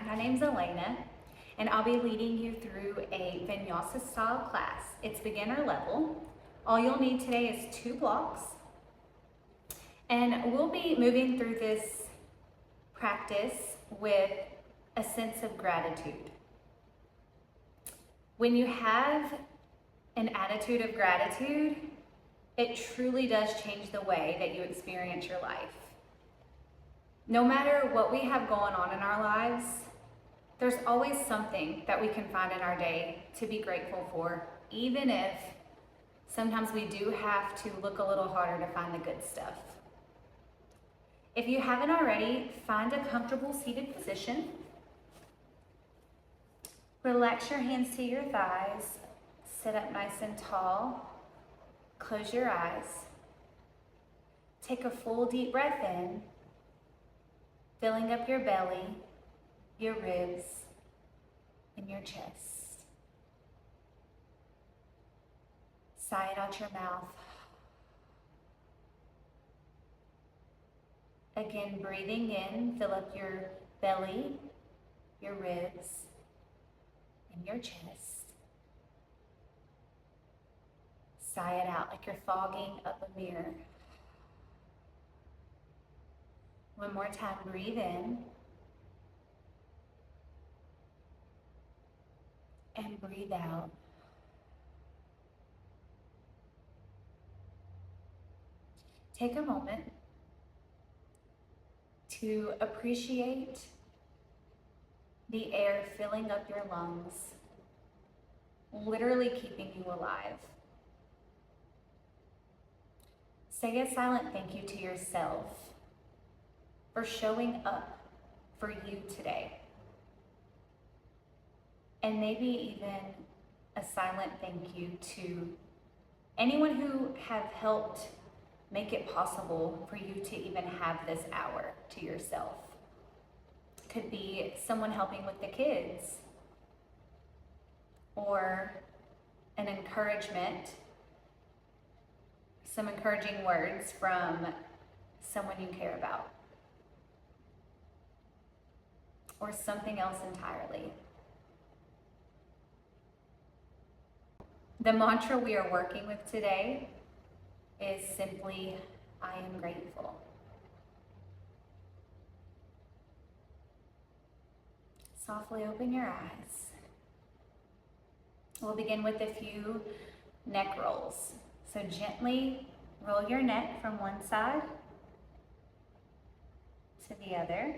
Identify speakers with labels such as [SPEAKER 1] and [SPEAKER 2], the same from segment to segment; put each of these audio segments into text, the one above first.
[SPEAKER 1] my name's Elena, and I'll be leading you through a vinyasa style class. It's beginner level. All you'll need today is 2 blocks, and we'll be moving through this practice with a sense of gratitude. When you have an attitude of gratitude, it truly does change the way that you experience your life. No matter what we have going on in our lives, there's always something that we can find in our day to be grateful for, even if sometimes we do have to look a little harder to find the good stuff. If you haven't already, find a comfortable seated position. Relax your hands to your thighs. Sit up nice and tall. Close your eyes. Take a full deep breath in, filling up your belly, your ribs, and your chest. Sigh it out your mouth. Again, breathing in, fill up your belly, your ribs, and your chest. Sigh it out like you're fogging up a mirror. One more time, breathe in. And breathe out. Take a moment to appreciate the air filling up your lungs, literally keeping you alive. Say a silent thank you to yourself for showing up for you today. And maybe even a silent thank you to anyone who have helped make it possible for you to even have this hour to yourself. Could be someone helping with the kids, or an encouragement, some encouraging words from someone you care about, or something else entirely. The mantra we are working with today is simply, I am grateful. Softly open your eyes. We'll begin with a few neck rolls. So gently roll your neck from one side to the other.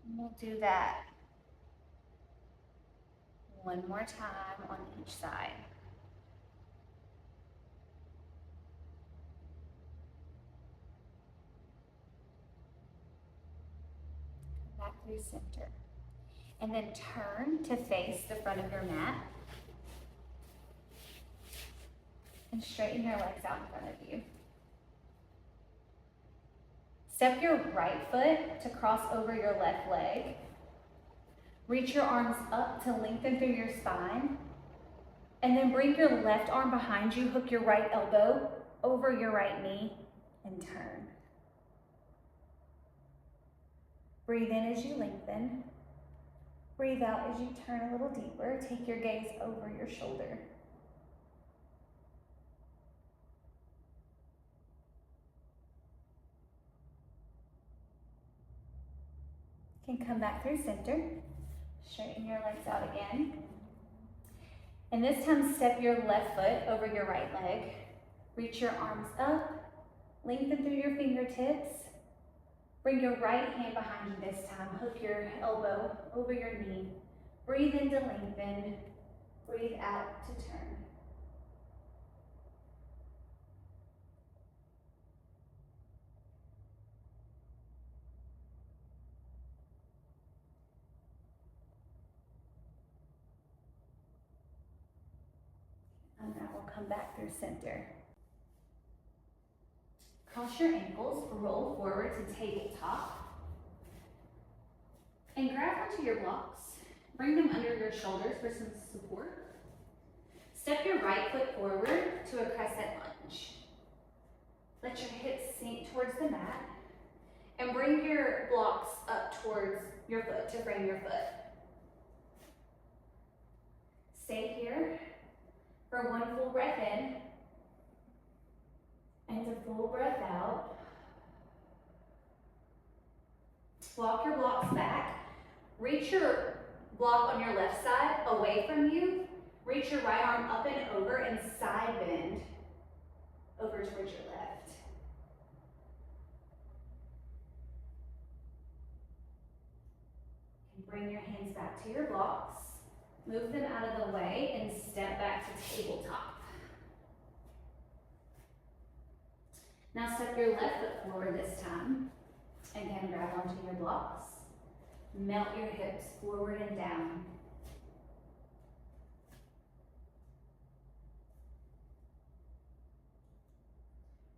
[SPEAKER 1] And we'll do that one more time on each side. Come back through center. And then turn to face the front of your mat. And straighten your legs out in front of you. Step your right foot to cross over your left leg. Reach your arms up to lengthen through your spine. And then bring your left arm behind you, hook your right elbow over your right knee, and turn. Breathe in as you lengthen. Breathe out as you turn a little deeper. Take your gaze over your shoulder. You can come back through center. Straighten your legs out again. And this time, step your left foot over your right leg. Reach your arms up. Lengthen through your fingertips. Bring your right hand behind you this time. Hook your elbow over your knee. Breathe in to lengthen. Breathe out to turn. And now we'll come back through center. Cross your ankles, roll forward to tabletop. And grab onto your blocks. Bring them under your shoulders for some support. Step your right foot forward to a crescent lunge. Let your hips sink towards the mat. And and bring your blocks up towards your foot to frame your foot. Stay here for one full breath in and a full breath out. Walk your blocks back. Reach your block on your left side away from you. Reach your right arm up and over and side bend over towards your left. And bring your hands back to your blocks. Move them out of the way and step back to tabletop. Now step your left foot forward this time. Again, grab onto your blocks. Melt your hips forward and down.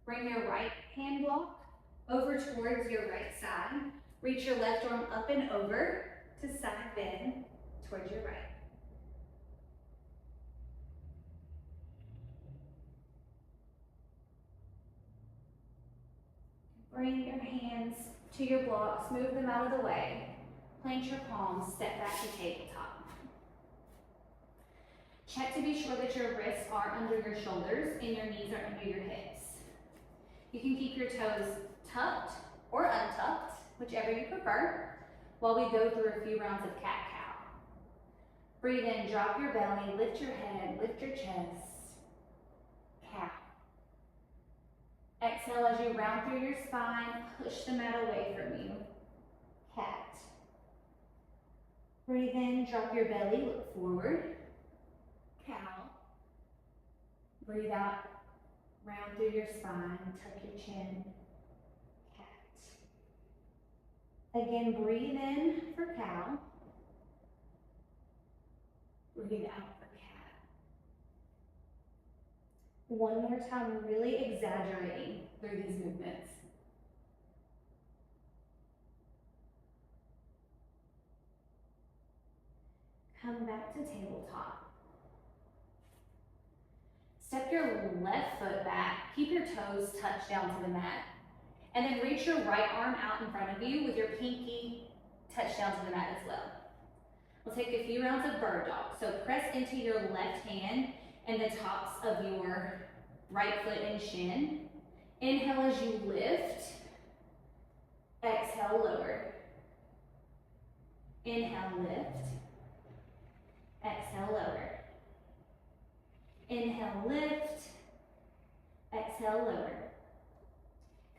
[SPEAKER 1] Bring your right hand block over towards your right side. Reach your left arm up and over to side bend towards your right. Bring your hands to your blocks, move them out of the way. Plant your palms, step back to tabletop. Check to be sure that your wrists are under your shoulders and your knees are under your hips. You can keep your toes tucked or untucked, whichever you prefer, while we go through a few rounds of cat-cow. Breathe in, drop your belly, lift your head, lift your chest. Cow. Exhale as you round through your spine, push the mat away from you. Cat. Breathe in, drop your belly, look forward. Cow. Breathe out, round through your spine, tuck your chin. Cat. Again, breathe in for cow. Breathe out for cat. One more time, really exaggerating through these movements. Come back to tabletop. Step your left foot back, keep your toes touched down to the mat, and then reach your right arm out in front of you with your pinky touched down to the mat as well. We'll take a few rounds of bird dog. So press into your left hand and the tops of your right foot and shin. Inhale as you lift. Exhale, lower. Inhale, lift. Exhale, lower. Inhale, lift. Exhale, lower.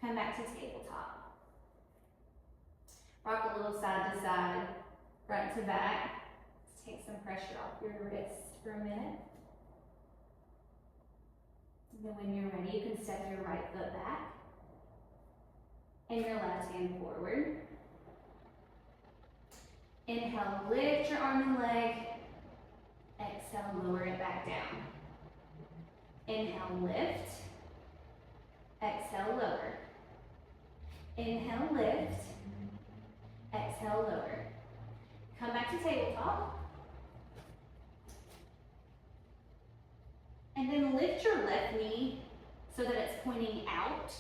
[SPEAKER 1] Come back to tabletop. Rock a little side to side, front to back. Let's take some pressure off your wrist for a minute. And then when you're ready, you can step your right foot back and your left hand forward. Inhale, lift your arm and leg. Exhale, lower it back down. Inhale, lift. Exhale, lower. Inhale, lift. Exhale, lower. Come back to tabletop. And then lift your left knee so that it's pointing out.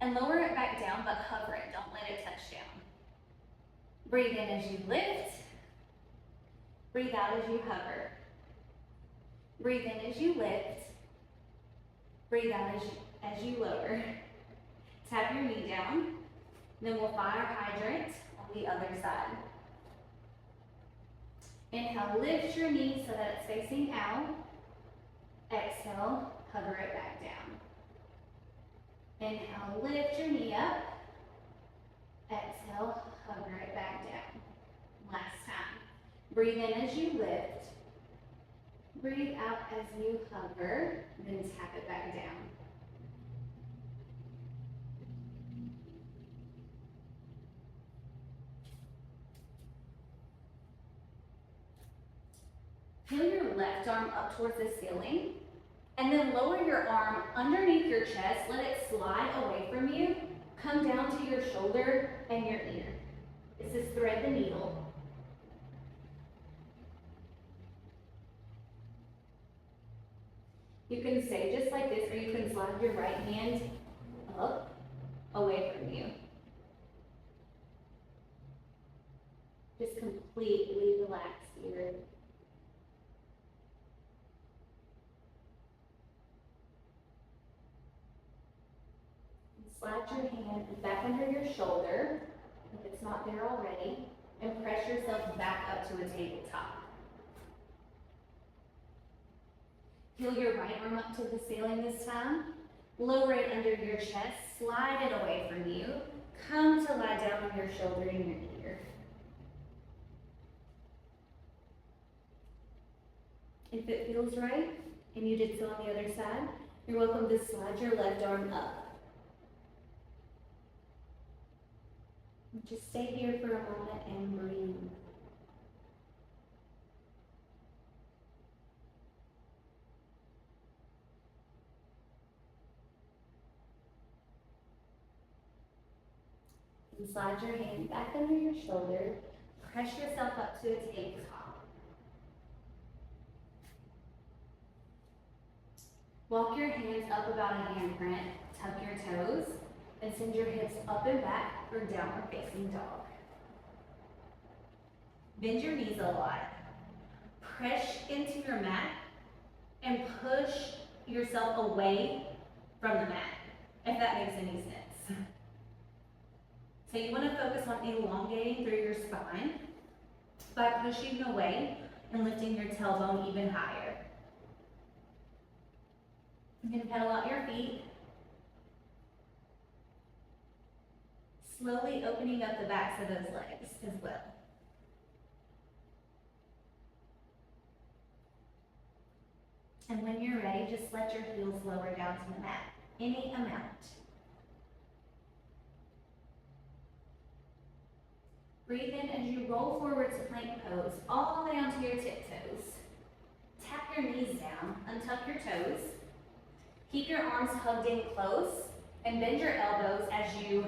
[SPEAKER 1] And lower it back down, but hover it. Don't let it touch down. Breathe in as you lift. Breathe out as you hover. Breathe in as you lift. Breathe out as you lower. Tap your knee down. Then we'll fire hydrant on the other side. Inhale, lift your knee so that it's facing out. Exhale, hover it back down. Inhale, lift your knee up. Exhale, hover it back down. Last time. Breathe in as you lift. Breathe out as you hover, then tap it back down. Peel your left arm up towards the ceiling, and then lower your arm underneath your chest. Let it slide away from you. Come down to your shoulder and your ear. This is thread the needle. You can stay just like this, or you can slide your right hand up, away completely relaxed here. Slide your hand back under your shoulder, if it's not there already, and press yourself back up to a tabletop. Peel your right arm up to the ceiling this time. Lower it under your chest, slide it away from you. Come to lie down on your shoulder and your ear. If it feels right, and you did so on the other side, you're welcome to slide your left arm up. Just stay here for a moment and breathe. And slide your hand back under your shoulder. Press yourself up to a tabletop. Walk your hands up about a handprint. Tuck your toes. And send your hips up and back for downward facing dog. Bend your knees a lot. Press into your mat and push yourself away from the mat, if that makes any sense. So you want to focus on elongating through your spine by pushing away and lifting your tailbone even higher. You can pedal out your feet. Slowly opening up the backs of those legs as well. And when you're ready, just let your heels lower down to the mat, any amount. Breathe in as you roll forward to plank pose, all the way onto your tiptoes. Tap your knees down, untuck your toes. Keep your arms hugged in close, and bend your elbows as you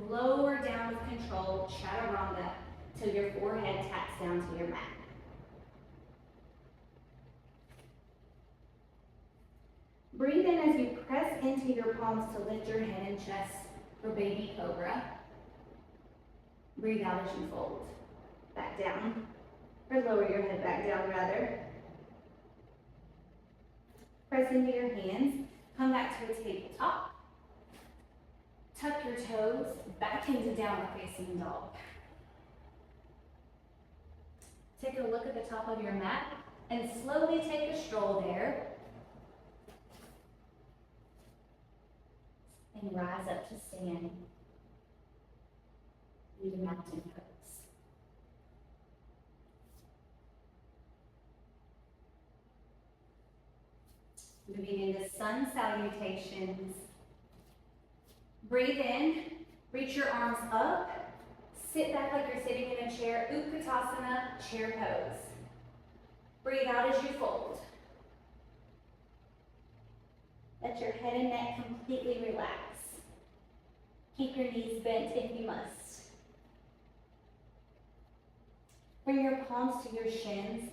[SPEAKER 1] lower down with control, chaturanga, till your forehead taps down to your mat. Breathe in as you press into your palms to lift your head and chest for baby cobra. Breathe out as you fold. Back down, or lower your head back down rather. Press into your hands, come back to a tabletop. Tuck your toes back into downward facing dog. Take a look at the top of your mat and slowly take a stroll there. And rise up to stand. Do the mountain pose. Moving into sun salutations. Breathe in, reach your arms up, sit back like you're sitting in a chair, Utkatasana, chair pose. Breathe out as you fold. Let your head and neck completely relax. Keep your knees bent if you must. Bring your palms to your shins,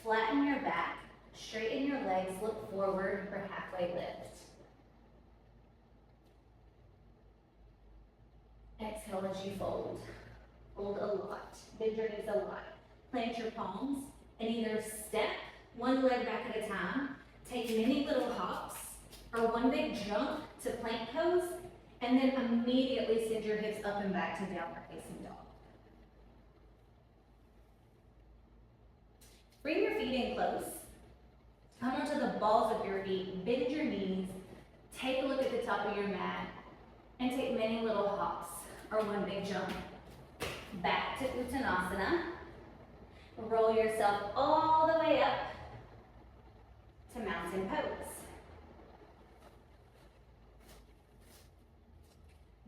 [SPEAKER 1] flatten your back, straighten your legs, look forward for halfway lift. Exhale as you fold. Fold a lot. Bend your knees a lot. Plant your palms and either step one leg back at a time, take many little hops, or one big jump to plank pose, and then immediately send your hips up and back to downward facing dog. Bring your feet in close. Come onto the balls of your feet, bend your knees, take a look at the top of your mat, and take many little hops, or one big jump. Back to Uttanasana. Roll yourself all the way up to mountain pose.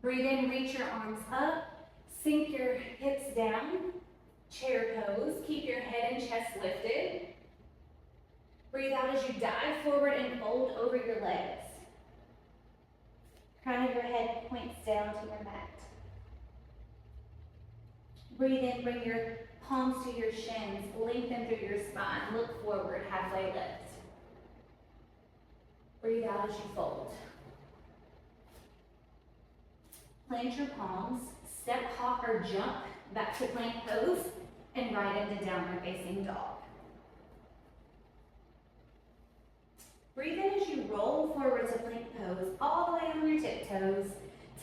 [SPEAKER 1] Breathe in, reach your arms up, sink your hips down, chair pose, keep your head and chest lifted. Breathe out as you dive forward and fold over your legs. Crown of your head points down to your mat. Breathe in, bring your palms to your shins, lengthen through your spine, look forward, halfway lift. Breathe out as you fold. Plant your palms, step, hop, or jump back to plank pose. and right into downward facing dog. Breathe in as you roll forward to plank pose, all the way on your tiptoes.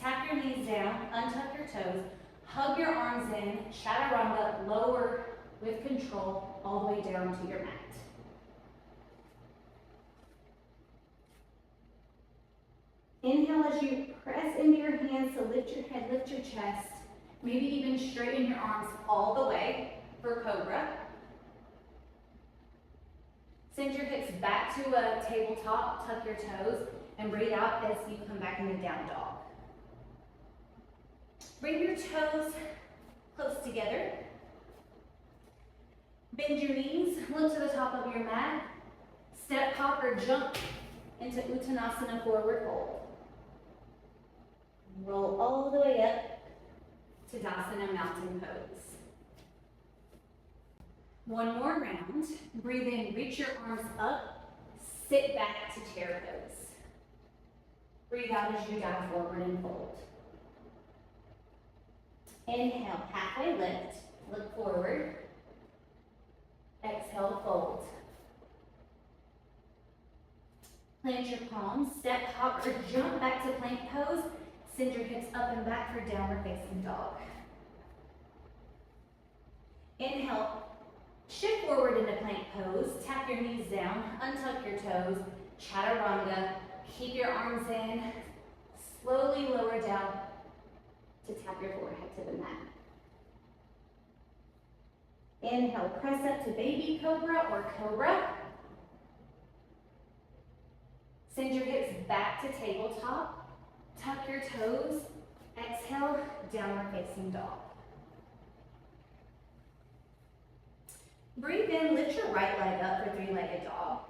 [SPEAKER 1] Tap your knees down, untuck your toes, hug your arms in, chaturanga, lower with control, all the way down to your mat. Inhale as you press into your hands to lift your head, lift your chest, maybe even straighten your arms all the way for cobra. Send your hips back to a tabletop, tuck your toes, and breathe out as you come back into down dog. Bring your toes close together. Bend your knees, look to the top of your mat. Step, hop, or jump into Uttanasana forward fold. Roll all the way up to Dasana mountain pose. One more round. Breathe in, reach your arms up, sit back to chair pose. Breathe out as you dive forward and fold. Inhale, halfway lift, look forward. Exhale, fold. Plant your palms, step, hop, or jump back to plank pose. Send your hips up and back for downward facing dog. Inhale, shift forward into plank pose. Tap your knees down, untuck your toes, chaturanga. Keep your arms in. Slowly lower down to tap your forehead to the mat. Inhale, press up to baby cobra or cobra. Send your hips back to tabletop. Tuck your toes. Exhale, downward facing dog. Breathe in, lift your right leg up for three-legged dog.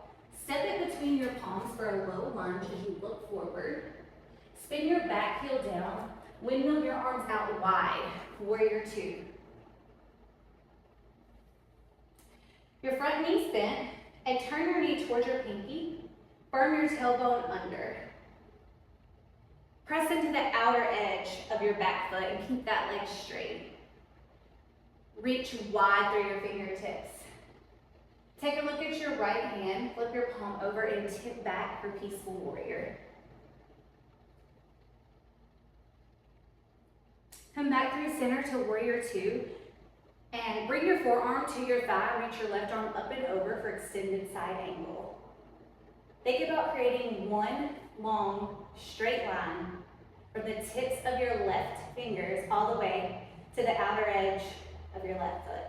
[SPEAKER 1] Step it between your palms for a low lunge as you look forward. Spin your back heel down. Windmill your arms out wide, warrior two. Your front knee's bent, and turn your knee towards your pinky. Firm your tailbone under. Press into the outer edge of your back foot and keep that leg straight. Reach wide through your fingertips. Take a look at your right hand, flip your palm over and tip back for peaceful warrior. Come back through center to warrior two and bring your forearm to your thigh, reach your left arm up and over for extended side angle. Think about creating one long straight line from the tips of your left fingers all the way to the outer edge of your left foot.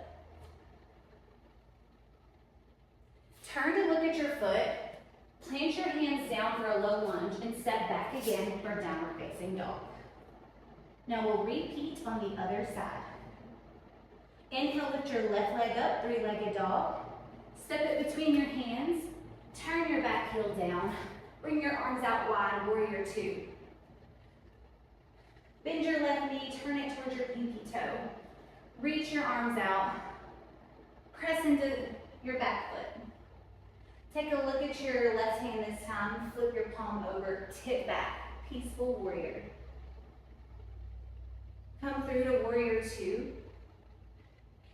[SPEAKER 1] Turn to look at your foot, plant your hands down for a low lunge and step back again for downward facing dog. Now we'll repeat on the other side. Inhale, lift your left leg up, three-legged dog. Step it between your hands, turn your back heel down, bring your arms out wide, warrior two. Bend your left knee, turn it towards your pinky toe. Reach your arms out, press into your back foot. Take a look at your left hand this time, flip your palm over, tip back, peaceful warrior. Come through to warrior two,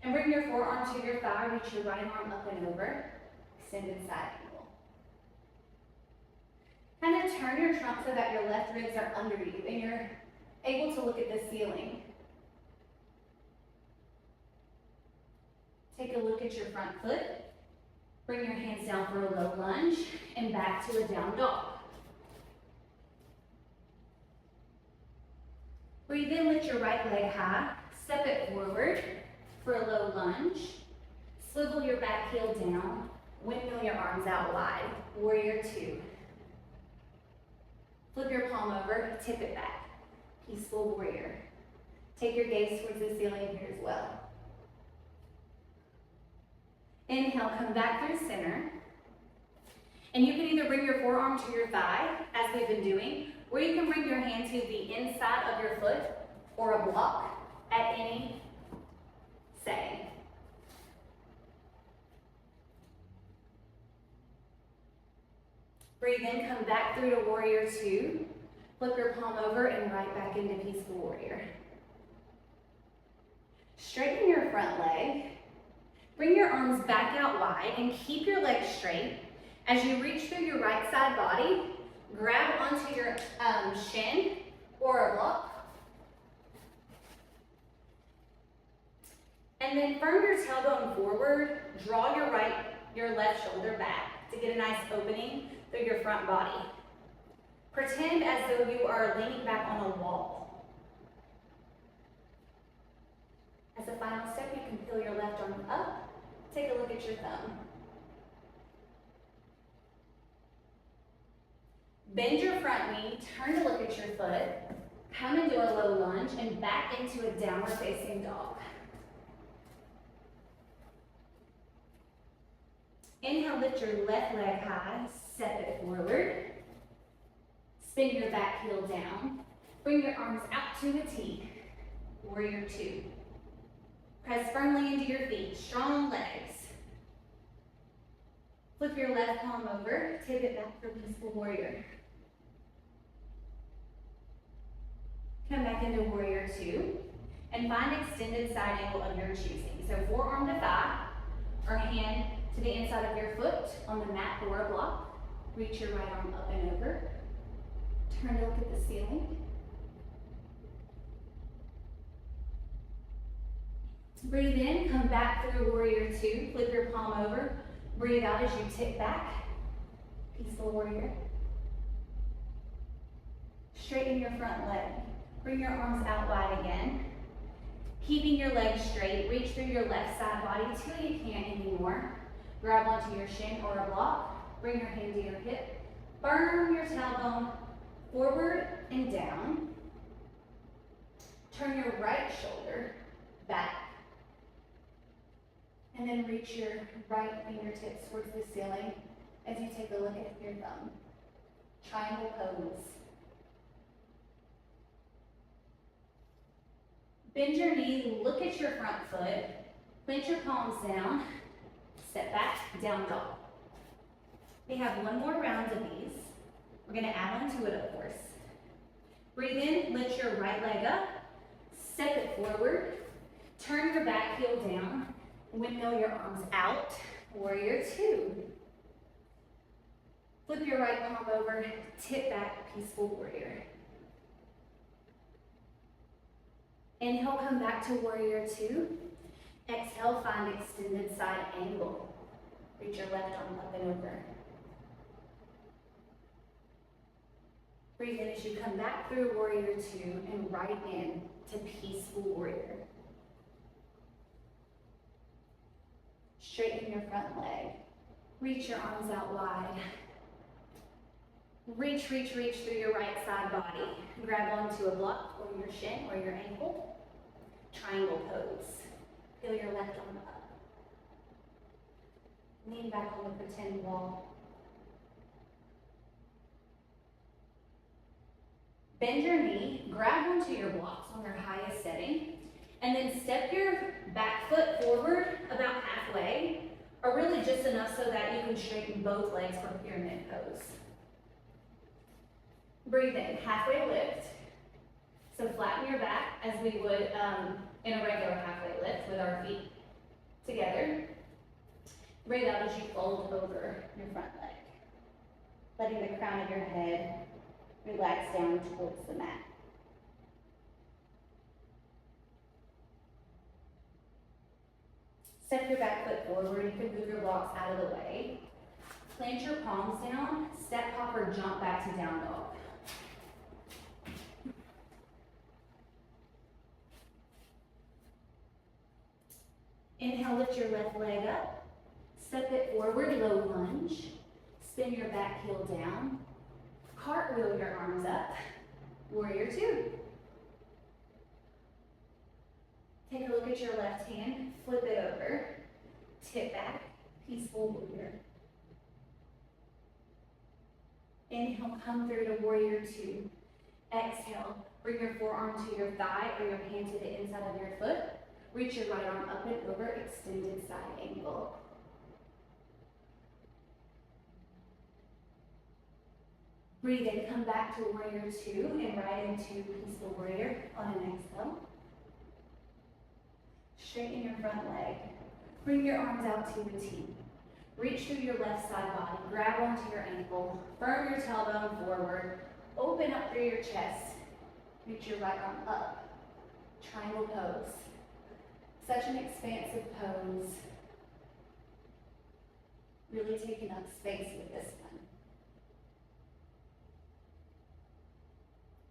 [SPEAKER 1] and bring your forearm to your thigh, reach your right arm up and over, extended side angle. Kind of turn your trunk so that your left ribs are under you and you're able to look at the ceiling. Take a look at your front foot. Bring your hands down for a low lunge and back to a down dog. Breathe in, lift your right leg high, step it forward for a low lunge. Swivel your back heel down, windmill your arms out wide, warrior two. Flip your palm over, tip it back, peaceful warrior. Take your gaze towards the ceiling here as well. Inhale, come back through center. And you can either bring your forearm to your thigh, as we've been doing, or you can bring your hand to the inside of your foot or a block at any setting. Breathe in, come back through to warrior two. Flip your palm over and right back into peaceful warrior. Straighten your front leg. Bring your arms back out wide and keep your legs straight. As you reach through your right side body, grab onto your shin or a block. And then firm your tailbone forward, draw your left shoulder back to get a nice opening through your front body. Pretend as though you are leaning back on a wall. As a final step, you can peel your left arm up. Take a look at your thumb. Bend your front knee, turn to look at your foot, come into a low lunge, and back into a downward facing dog. Inhale, lift your left leg high, step it forward. Spin your back heel down. Bring your arms out to a T, warrior two. Press firmly into your feet, strong legs. Flip your left palm over, tip it back for peaceful warrior. Come back into warrior two, and find extended side angle of your choosing. So forearm to thigh, or hand to the inside of your foot on the mat or a block. Reach your right arm up and over. Turn to look at the ceiling. Breathe in, come back through warrior two, flip your palm over. Breathe out as you tip back, peaceful warrior. Straighten your front leg. Bring your arms out wide again. Keeping your legs straight, reach through your left side body till you can't anymore. Grab onto your shin or a block. Bring your hand to your hip. Firm your tailbone forward and down. Turn your right shoulder back. And then reach your right fingertips towards the ceiling as you take a look at your thumb. Triangle pose. Bend your knee, look at your front foot, plant your palms down, step back, down dog. We have one more round of these. We're gonna add on to it, of course. Breathe in, lift your right leg up, step it forward, turn your back heel down, windmill your arms out, warrior two. Flip your right palm over, tip back, peaceful warrior. Inhale, come back to warrior two. Exhale, find extended side angle. Reach your left arm up and over. Breathe in as you come back through warrior two and right in to peaceful warrior. Straighten your front leg. Reach your arms out wide. Reach through your right side body. Grab onto a block or your shin or your ankle. Triangle pose. Feel your left arm up. Lean back on the pretend wall. Bend your knee, grab onto your blocks on your highest setting, and then step your back foot forward about halfway, or really just enough so that you can straighten both legs for pyramid pose. Breathe in, halfway lift. So flatten your back as we would in a regular halfway lift with our feet together. Breathe out as you fold over your front leg, letting the crown of your head relax down towards the mat. Step your back foot forward. You can move your blocks out of the way. Plant your palms down, step hop or jump back to down dog. Inhale, lift your left leg up. Step it forward, low lunge. Spin your back heel down. Cartwheel your arms up. Warrior two. Take a look at your left hand, flip it over. Tip back, peaceful warrior. Inhale, come through to warrior two. Exhale, bring your forearm to your thigh or your hand to the inside of your foot. Reach your right arm up and over, extended side angle. Breathe in, come back to warrior two and right into peaceful warrior on an exhale. Straighten your front leg. Bring your arms out to a T. Reach through your left side body, grab onto your ankle, firm your tailbone forward, open up through your chest, reach your right arm up, triangle pose. Such an expansive pose. Really taking up space with this one.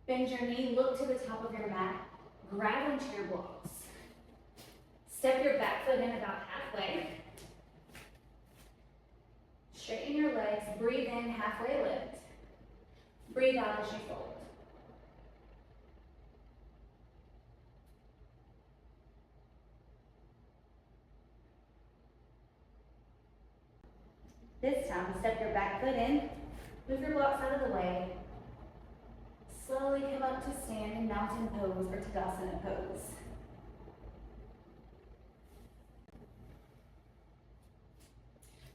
[SPEAKER 1] Bend your knee, look to the top of your mat, grab onto your blocks. Step your back foot in about halfway. Straighten your legs, breathe in, halfway lift. Breathe out as you fold. This time, step your back foot in, move your blocks out of the way. Slowly come up to stand in mountain pose or Tadasana pose.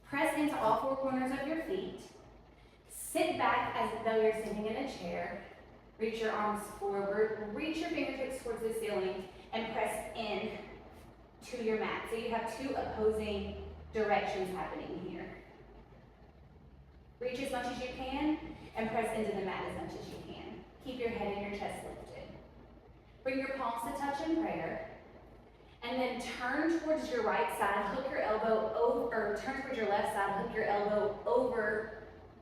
[SPEAKER 1] Press into all four corners of your feet. Sit back as though you're sitting in a chair. Reach your arms forward, reach your fingertips towards the ceiling, and press in to your mat. So you have two opposing directions happening here. Reach as much as you can, and press into the mat as much as you can. Keep your head and your chest lifted. Bring your palms to touch in prayer. And then turn towards your right side, hook your elbow over, or turn towards your left side, hook your elbow over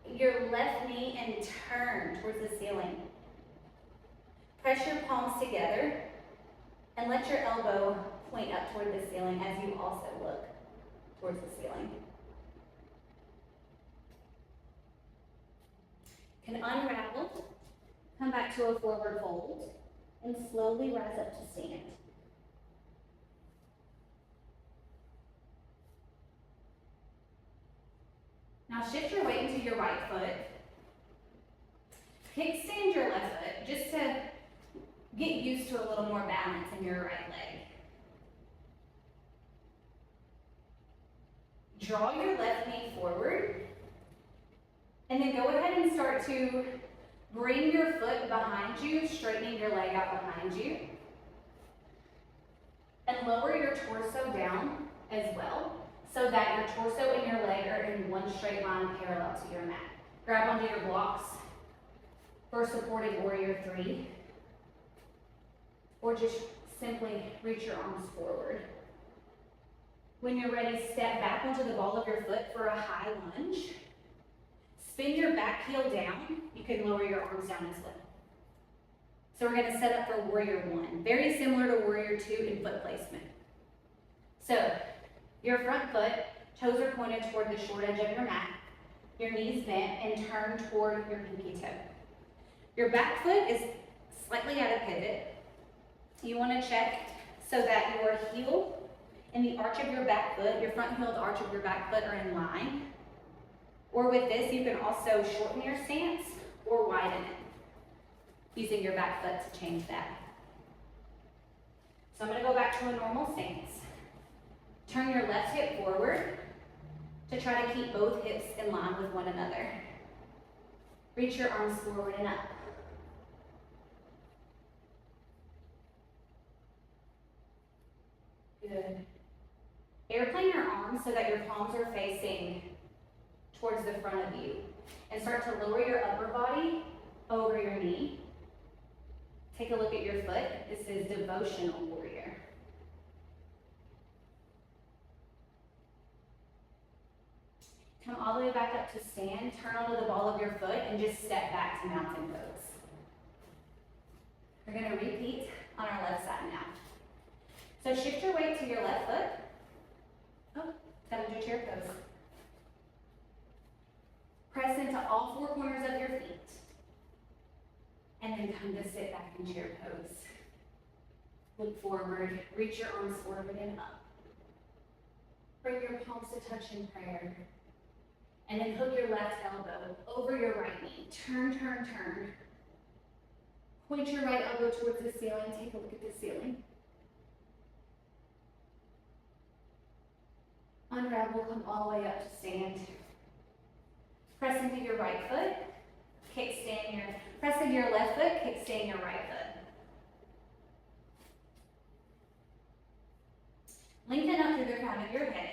[SPEAKER 1] your left knee and turn towards the ceiling. Press your palms together and let your elbow point up toward the ceiling as you also look towards the ceiling. Can unravel, come back to a forward fold, and slowly rise up to stand. Now shift your weight into your right foot. Kickstand your left foot just to get used to a little more balance in your right leg. Draw your left knee forward. And then go ahead and start to bring your foot behind you, straightening your leg out behind you. And lower your torso down as well, so that your torso and your leg are in one straight line parallel to your mat. Grab onto your blocks for supported warrior 3. Or just simply reach your arms forward. When you're ready, step back onto the ball of your foot for a high lunge. Spin your back heel down. You can lower your arms down as well. So we're going to set up for warrior 1. Very similar to warrior 2 in foot placement. So your front foot, toes are pointed toward the short edge of your mat. Your knees bent and turn toward your pinky toe. Your back foot is slightly at a pivot. You want to check so that your heel and the arch of your back foot, your front heel and the arch of your back foot are in line. Or with this, you can also shorten your stance or widen it, using your back foot to change that. So I'm going to go back to a normal stance. Turn your left hip forward to try to keep both hips in line with one another. Reach your arms forward and up. Good. Airplane your arms so that your palms are facing towards the front of you. And start to lower your upper body over your knee. Take a look at your foot. This is devotional warrior. Come all the way back up to stand. Turn onto the ball of your foot and just step back to mountain pose. We're going to repeat on our left side now. So shift your weight to your left foot. Oh, got into chair pose. Press into all four corners of your feet. And then come to sit back in chair pose. Look forward, reach your arms forward and up. Bring your palms to touch in prayer. And then hook your left elbow over your right knee. Turn, turn, turn. Point your right elbow towards the ceiling. Take a look at the ceiling. Unravel, come all the way up to stand. Press into your right foot. Press into your left foot, kickstand your right foot. Lengthen up through the crown of your head.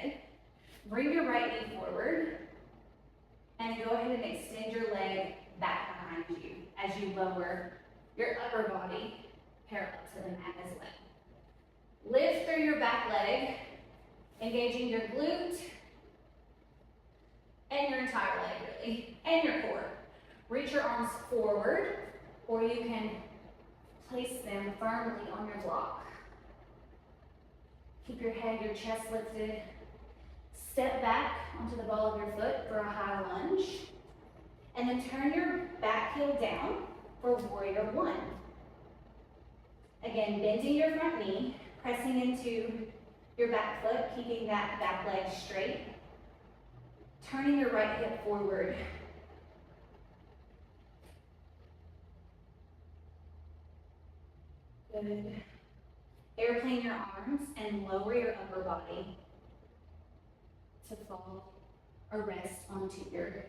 [SPEAKER 1] your upper body parallel to the mat as well. Lift through your back leg, engaging your glute and your entire leg really, and your core. Reach your arms forward, or you can place them firmly on your block. Keep your head, your chest lifted. Step back onto the ball of your foot for a high lunge. And then turn your back heel down for warrior one. Again, bending your front knee, pressing into your back foot, keeping that back leg straight. Turning your right hip forward. Good. Airplane your arms and lower your upper body to fall or rest onto your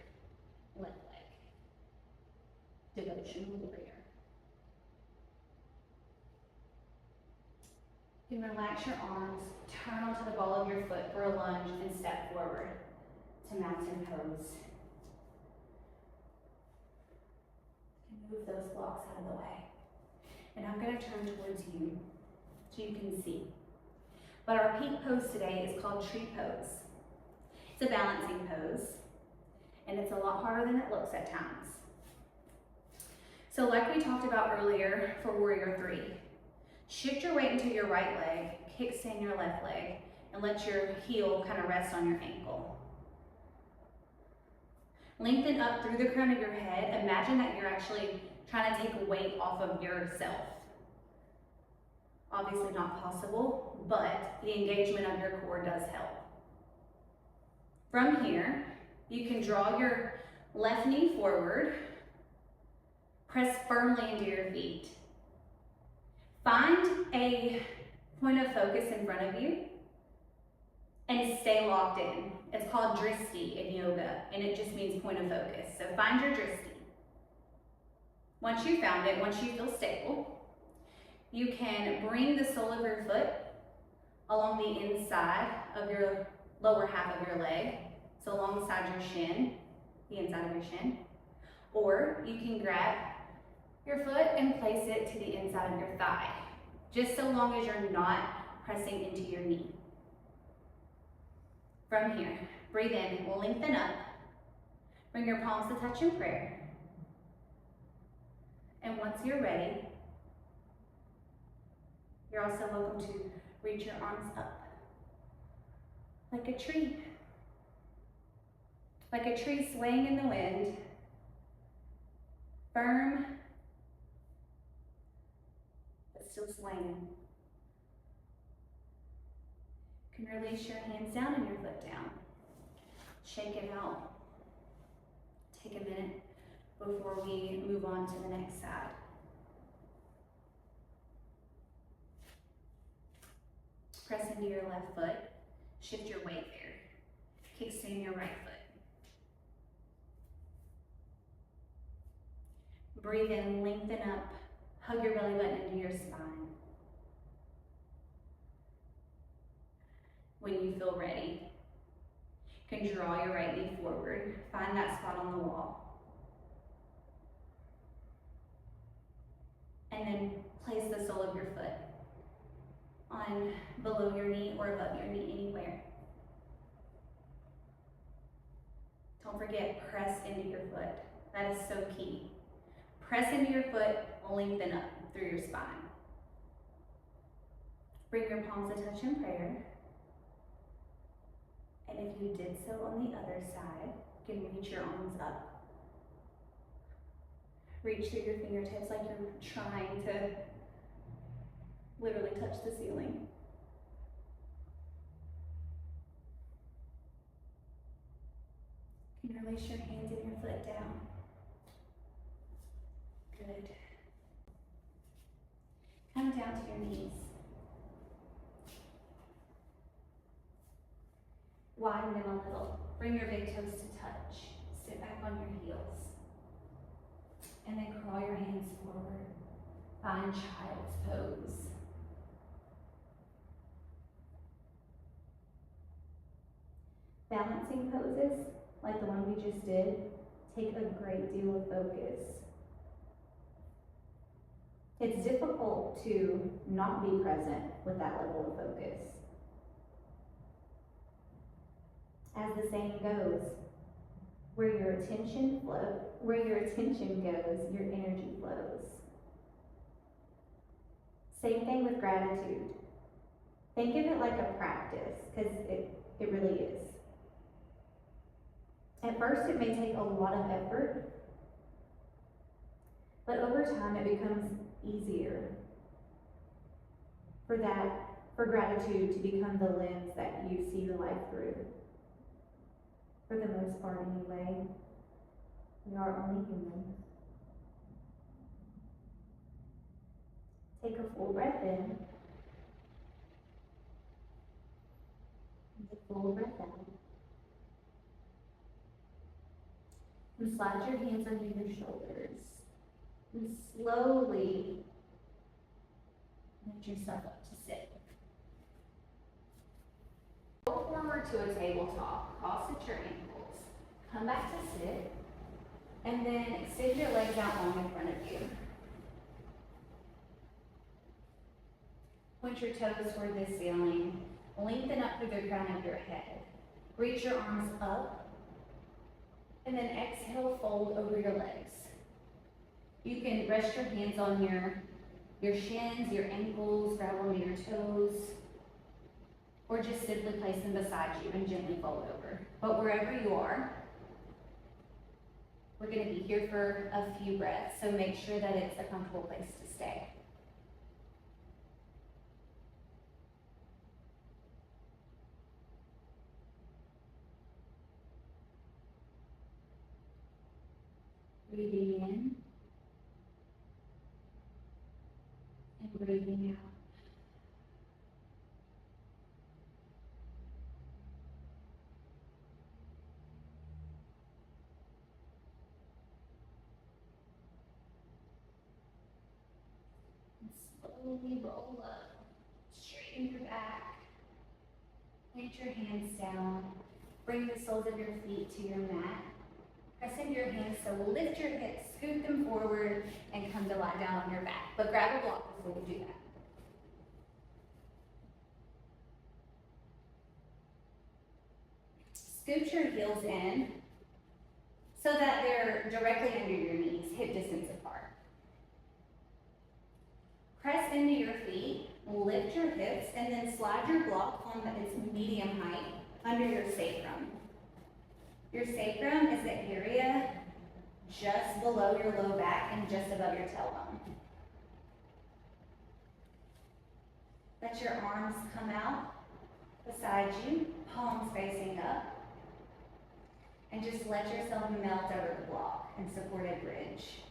[SPEAKER 1] left leg. Devotional warrior. You can relax your arms, turn onto the ball of your foot for a lunge, and step forward to mountain pose. And move those blocks out of the way. And I'm going to turn towards you so you can see. But our peak pose today is called tree pose. It's a balancing pose, and it's a lot harder than it looks at times. So like we talked about earlier for warrior three, shift your weight into your right leg, kickstand your left leg, and let your heel kind of rest on your ankle. Lengthen up through the crown of your head. Imagine that you're actually trying to take weight off of yourself. Obviously not possible, but the engagement of your core does help. From here, you can draw your left knee forward, press firmly into your feet. Find a point of focus in front of you and stay locked in. It's called dristi in yoga, and it just means point of focus. So find your dristi. Once you found it, once you feel stable, you can bring the sole of your foot along the inside of your lower half of your leg, so alongside your shin, the inside of your shin, or you can grab your foot and place it to the inside of your thigh, just so long as you're not pressing into your knee. From here, breathe in, lengthen up, bring your palms to touch in prayer. And once you're ready, you're also welcome to reach your arms up like a tree. Like a tree swaying in the wind, firm, but still swaying. You can release your hands down and your foot down. Shake it out. Take a minute before we move on to the next side. Press into your left foot, shift your weight there. Kickstand your right foot. Breathe in, lengthen up, hug your belly button into your spine. When you feel ready, you can draw your right knee forward, find that spot on the wall. And then place the sole of your foot on below your knee or above your knee, anywhere. Don't forget, press into your foot. That is so key. Press into your foot, lengthen up through your spine. Bring your palms to touch in prayer. And if you did so on the other side, you can reach your arms up. Reach through your fingertips like you're trying to literally touch the ceiling. You can release your hands and your foot down. Good. Come down to your knees. Widen them a little. Bring your big toes to touch. Sit back on your heels. And then crawl your hands forward. Find child's pose. Balancing poses, like the one we just did, take a great deal of focus. It's difficult to not be present with that level of focus. As the saying goes, where your attention goes, your energy flows. Same thing with gratitude. Think of it like a practice, because it really is. At first, it may take a lot of effort, but over time, it becomes easier for gratitude to become the lens that you see your life through. For the most part, anyway. We are only human. Take a full breath in. And a full breath out. And slide your hands under your shoulders. And slowly lift yourself up to sit. Go forward to a tabletop. Cross at your ankles. Come back to sit. And then extend your legs out long in front of you. Point your toes toward the ceiling. Lengthen up through the crown of your head. Reach your arms up. And then exhale, fold over your legs. You can rest your hands on your shins, your ankles, grab onto your toes, or just simply place them beside you and gently fold over. But wherever you are, we're going to be here for a few breaths, so make sure that it's a comfortable place to stay. Breathing in and breathing out. And slowly roll up, straighten your back, plant your hands down, bring the soles of your feet to your mat. Press into your hands, so lift your hips, scoot them forward, and come to lie down on your back. But grab a block before you do that. Scoot your heels in so that they're directly under your knees, hip distance apart. Press into your feet, lift your hips, and then slide your block on its medium height under your sacrum. Your sacrum is the area just below your low back and just above your tailbone. Let your arms come out beside you, palms facing up, and just let yourself melt over the block in supported bridge.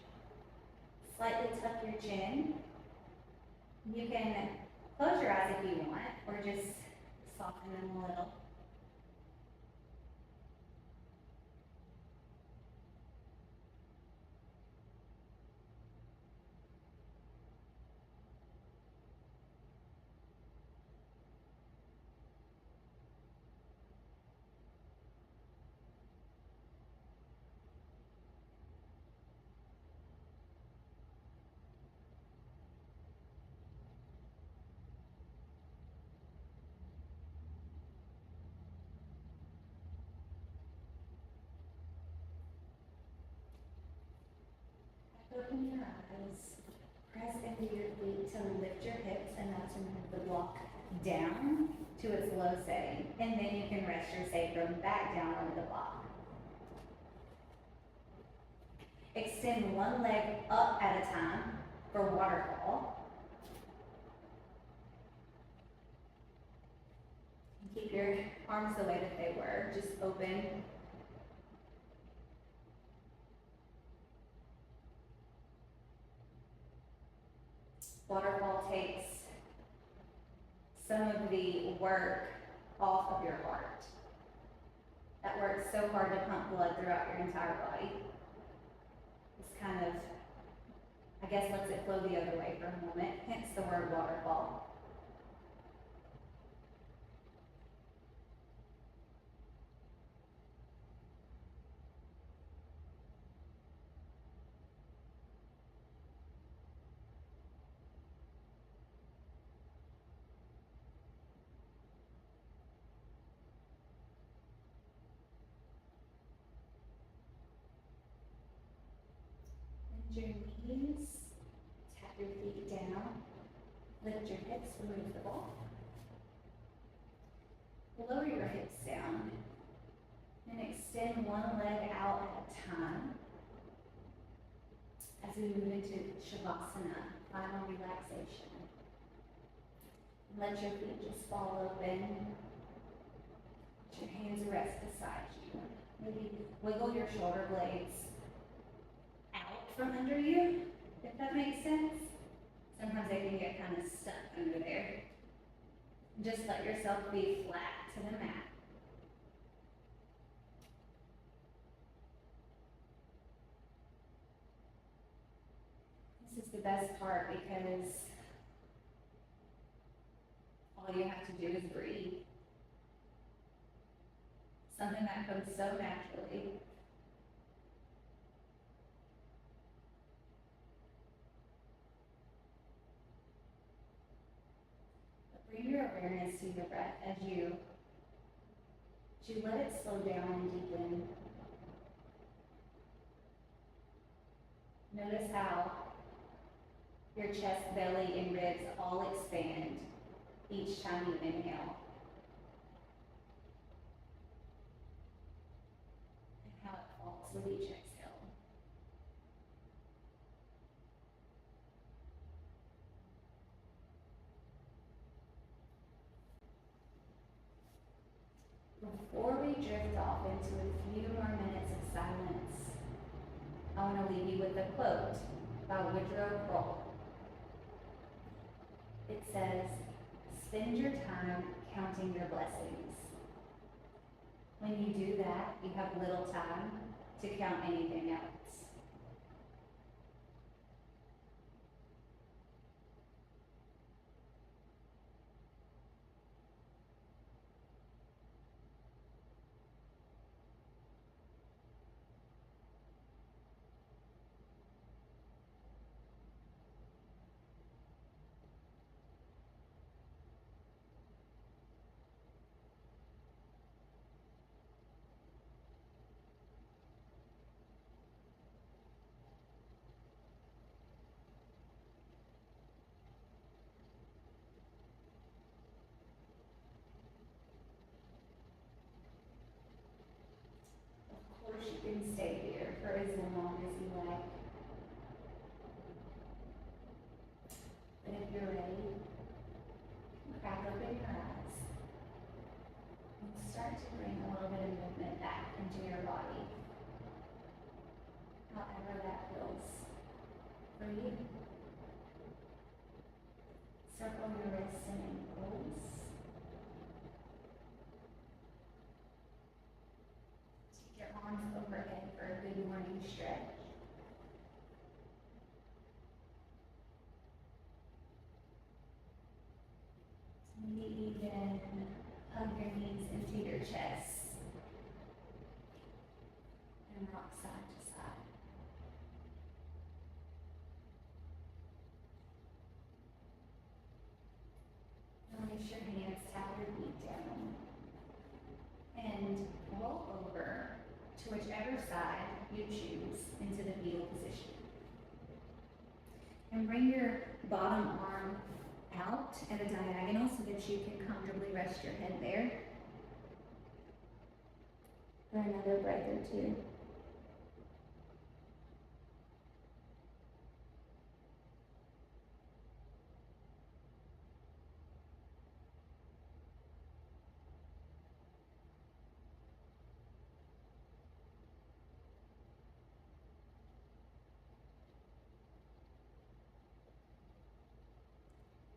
[SPEAKER 1] Slightly tuck your chin. You can close your eyes if you want, or just soften them a little. Open your eyes, press into your feet to lift your hips enough to move the block down to its low setting. And then you can rest your sacrum back down over the block. Extend one leg up at a time for waterfall. Keep your arms the way that they were, just open. Waterfall takes some of the work off of your heart. That works so hard to pump blood throughout your entire body. It's kind of, I guess, lets it flow the other way for a moment, hence the word waterfall. Bend your knees, tap your feet down, lift your hips, remove the ball. Lower your hips down and extend one leg out at a time as we move into Shavasana, final relaxation. Let your feet just fall open. Let your hands rest beside you. Maybe wiggle your shoulder blades out from under you, if that makes sense. Sometimes they can get kind of stuck under there. Just let yourself be flat to the mat. This is the best part because all you have to do is breathe. Something that comes so naturally. But bring your awareness to your breath as you let it slow down and deepen. Notice how your chest, belly, and ribs all expand each time you inhale. And how it falls with each exhale. Before we drift off into a few more minutes of silence, I want to leave you with a quote by Woodrow Kroll. It says, "Spend your time counting your blessings. When you do that, you have little time to count anything else." Of course, you can stay here for as long as you like. But if you're ready, crack open your eyes and start to bring a little bit of movement back into your body. However that feels for you. Circle your wrists and ankles. Take your arms overhead for a good morning stretch. Maybe even hug your knees into your chest and rock side to side. Release your hands, tap your feet down, and roll over to whichever side you choose into the fetal position. And bring your bottom arm out at a diagonal so that you can comfortably rest your head there for another breath or two.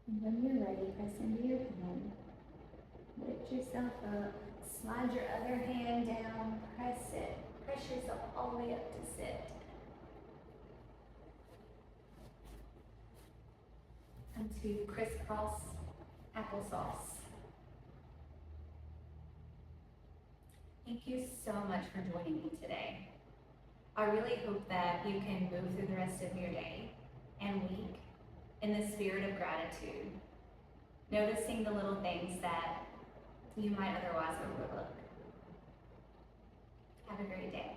[SPEAKER 1] And when you're ready, press into your palm. Lift yourself up. Slide your other hand down. Press it. Press yourself all the way up to sit. Come to crisscross applesauce. Thank you so much for joining me today. I really hope that you can move through the rest of your day and week in the spirit of gratitude, noticing the little things that you might otherwise overlook. Have a great day.